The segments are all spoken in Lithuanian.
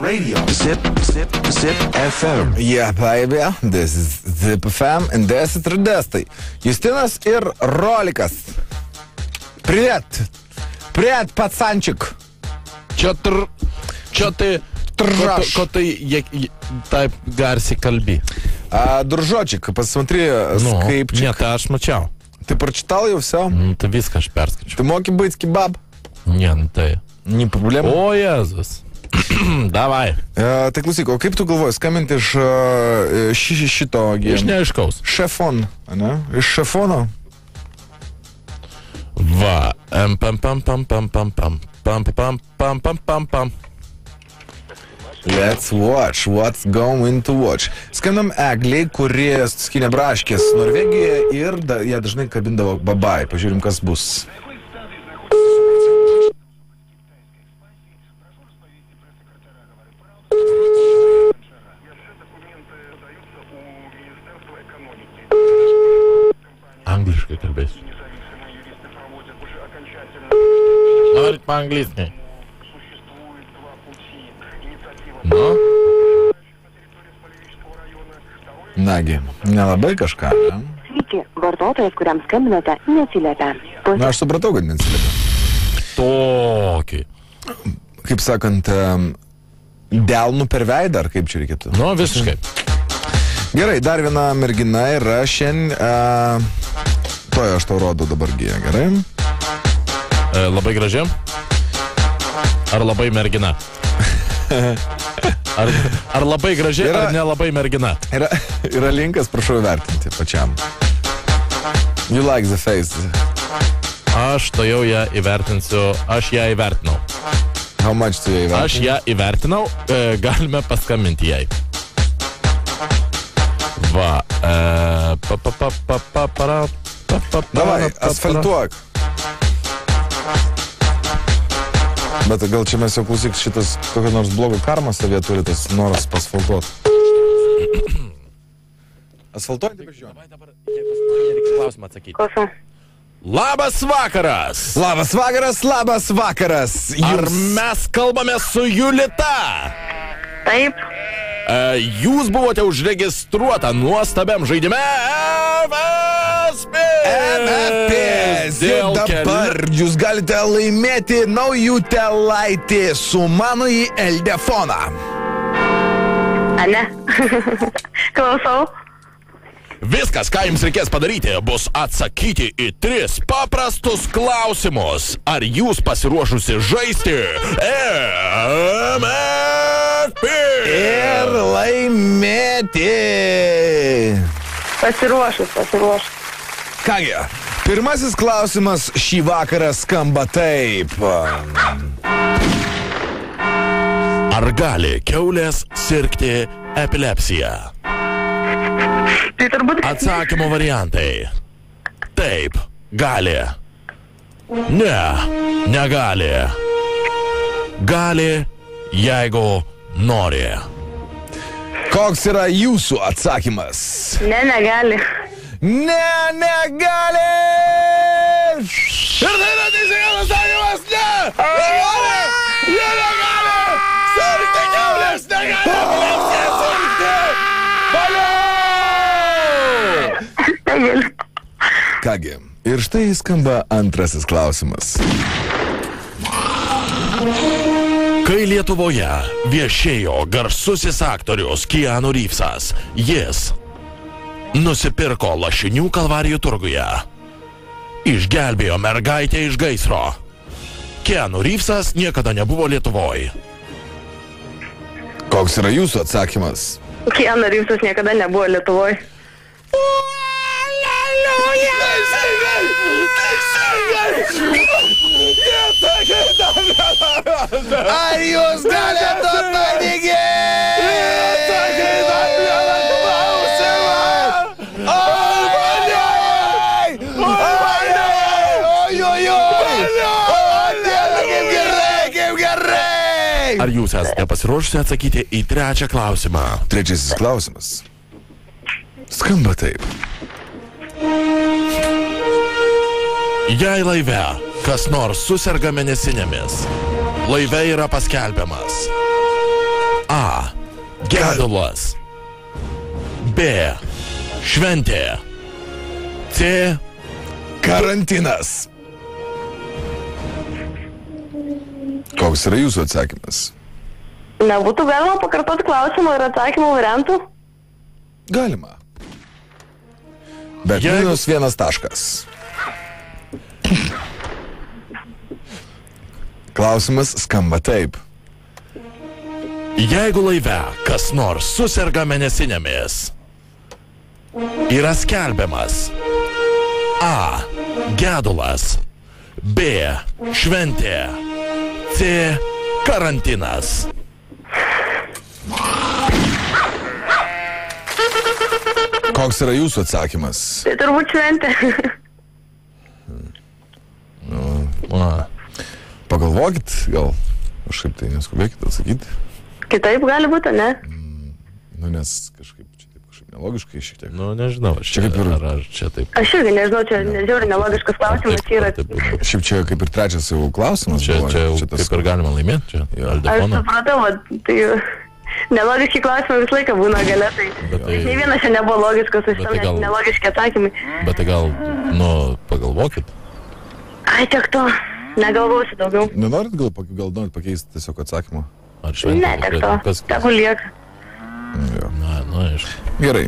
radio. Zip FM. Yeah, baby. This is Zip FM and this is Radestai. Justinas ir Rolikas. Привет. Привет, пацанчик. Čia tai Тржаш. ko tai taip garsiai kalbi. Дружочек, посмотри, скрипчик. Нет, aš mačiau. Ты прочитал его все? Tai viską aš perskaičiau. Ты моки быть кебаб? Ne, tai. Не проблема. O, Jėzus. Davai. Tai klausyk, o kaip tu galvoji, skambinti iš šito Iš neaiškaus. šefon, ne? Iš šefono? Va. Pam. Let's watch, what's going to watch. Skambinam Egliai, kurie skynė braškės Norvegijoje ir jie dažnai kabindavo babai. Pažiūrim, kas bus. Angliškai kalbėsiu. Norit по-английски? Nu? Nagi, nelabai kažką, ne? Sveiki, vartotojas, kuriam skambinate, neatsiliepia. Na, aš supratau, kad neatsiliepia. Tokį. Kaip sakant, delnų per veidą, ar kaip čia reikėtų? Nu, visiškai. Gerai, dar viena mergina yra šiandien. Toje aš tau rodau dabar gyja, gerai? Labai graži? Ar labai mergina? Ar labai graži, ar nelabai mergina? Yra linkas, prašau įvertinti pačiam. You like the face. Aš to jau ją įvertinsiu, aš ją įvertinau. How much tu ją įvertinti? Aš ją įvertinau, galime paskambinti jai. Va. Davai, asfaltuok. Bet gal čia mes jau klausyk šitas kokio nors blogo karmą savie turi tas noras pasfaltuot. Asfaltuojantį bežiūrėjau. Davai dabar, reikia klausimą atsakyti. Klausau. Labas vakaras! Labas vakaras, labas vakaras! Ar mes kalbame su Julita? Taip. Jūs buvote užregistruota nuostabiam žaidime MFPs. Jau dabar jūs galite laimėti naujų telaitį su manųjį eldefoną. Ne. Klausau. Viskas, ką jums reikės padaryti, bus atsakyti į 3 paprastus klausimus. Ar jūs pasiruošusi žaisti MFP? Ir laimėti. Pasiruošus. Kągi, pirmasis klausimas šį vakarą skamba taip. Ar gali kiaulės sirgti epilepsiją? Tai turbūt... Atsakymo variantai. Taip, gali. Ne, negali. Gali, jeigu nori. Koks yra jūsų atsakymas? Ne, negali. Ne, negali! Ir tai yra teisingas atsakymas, ne! Negali! Jie negali! Sirgti kiaulės, negali epilepsiją sirgti! Valio! Negali. Kągi, ir štai skamba antrasis klausimas. Kai Lietuvoje viešėjo garsusis aktorius Keanu Reevesas, jis nusipirko lašinių Kalvarijų turguje. Išgelbėjo mergaitę iš gaisro. Keanu Reevesas niekada nebuvo Lietuvoje. Koks yra jūsų atsakymas? Keanu Reevesas niekada nebuvo Lietuvoje. Ar jūs galite paneigti? Ar jūs esate pasiruošusi atsakyti į trečią klausimą? Trečiasis klausimas skamba taip. Jei laive kas nors suserga mėnesinėmis, laive yra paskelbiamas A. Gedulas. B. Šventė. C. Karantinas. Koks yra jūsų atsakymas? Nebūtų galima pakartoti klausimą ir atsakymų variantų? Galima. Bet minus 1 taškas. Klausimas skamba taip. Jeigu laive kas nors suserga mėnesinėmis, yra skelbiamas A. Gedulas. B. Šventė. C. Karantinas. Koks yra jūsų atsakymas? Tai turbūt šventė. Pagalvokit, gal kažkaip tai neskubėkit atsakyti. Kitaip gali būti, ne? Nu, nes kažkaip nelogiškai šiek tiek. Nu, nežinau, čia kaip ir... Ar čia taip. Aš irgi nežinau, čia nežiūrė nelogiškas klausimas. Šiaip čia kaip ir trečias jau klausimas. Čia kaip ir galima laimėti, čia Aldefoną. Aš supratau, tai nelogiški klausimai visą laiką būna gale, tai nei vienas čia nebuvo logiškas, aš tam nelogiški atsakymai. Bet tai gal, pagalvokit. Ai, tiek to, negalvosiu daugiau. Nenorit gal norit pakeisti tiesiog atsakymą? Ar šventė? Ne, tiek to, tegu lieka. Na, aišku. Gerai.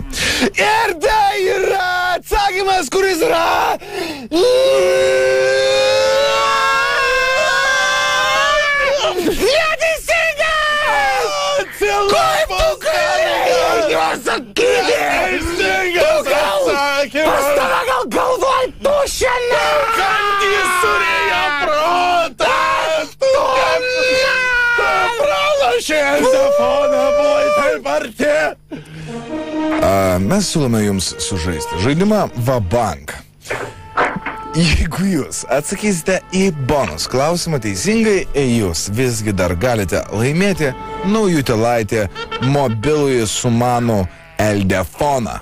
Ir tai yra atsakymas, kuris yra... Neteisingas! Kaip tu galėjai pasakyti? Neteisingas atsakymas! Pas tave gal galvoj tušena! Kandys surėjo protą! Pralašė Aldefoną, buvai taip arti! Mes siūlome jums sužaisti žaidimą Vabank. Jeigu jūs atsakysite į bonus klausimą teisingai, jūs visgi dar galite laimėti naujutėlaitį mobilųjį sumanų Aldefoną.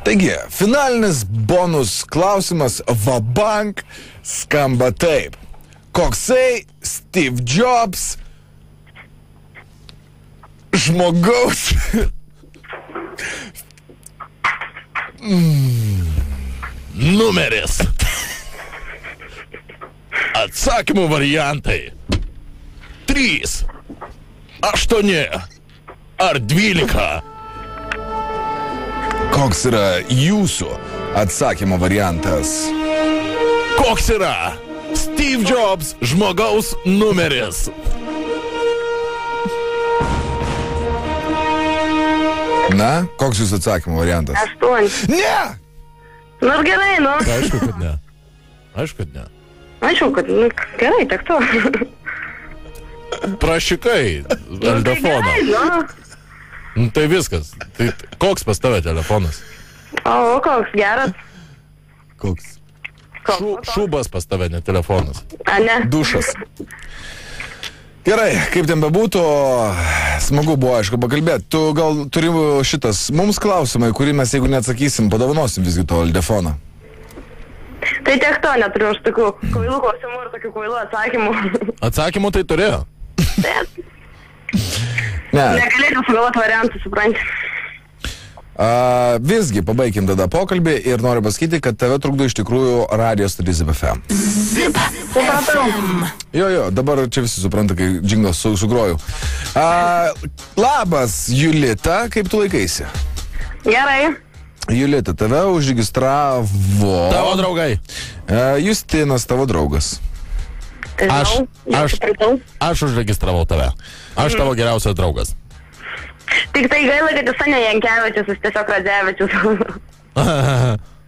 Taigi, finalinis bonus klausimas Vabank skamba taip. Koksai Steve Jobs žmogaus numeris. Atsakymų variantai 3, 8 ar 12. Koks yra jūsų atsakymo variantas? Koks yra Steve Jobs žmogaus numeris? Na, koks jūsų atsakymo variantas? 8. Ne! Nu, gerai, nu. Aišku, kad ne. Aišku, kad ne. Aišku, kad, gerai, tiek to. Prašikai Aldefoną. Tai viskas. Tai koks pas tave telefonas? O, koks geras. Koks? Šūbas pas tave, ne telefonas. A, ne. Dušas. Gerai, kaip ten bebūtų, smagu buvo, aišku, pakalbėti. Tu gal turi šitas mums klausimai, kurį mes, jeigu neatsakysim, padovanosim visgi to Aldefoną. Tai tiek to neturiu aš tokių kvailų klausimų ir tokių kvailų atsakymų. Atsakymų tai turėjo? Taip. Ne. Negalėčiau sugalvoti variantų, supranti. Visgi, pabaigim tada pokalbį ir noriu pasakyti, kad tave trukdo iš tikrųjų radijos stotis Zip FM. Jo, dabar čia visi supranta, kai džinglas sugroju. Labas, Julita, kaip tu laikaisi? Gerai. Julita, tave užregistravo... Tavo draugai. Justinas, tavo draugas. Aš užregistravau tave. Aš tavo geriausias draugas. Tik tai gaila, kad jis ne Jankevičius, jis tiesiog Radzevičius.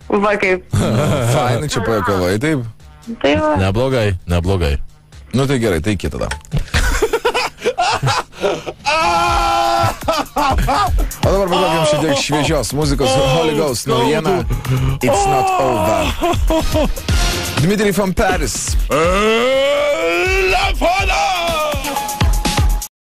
Va kaip. Fainai čia pajuokavai, taip? Tai va. Neblogai. Nu tai gerai, tai kita tada. O dabar pagalbėm šiek tiek šviežios muzikos Holy Ghost naujiena It's Not Over. Dmitry from Paris. Aldefoną!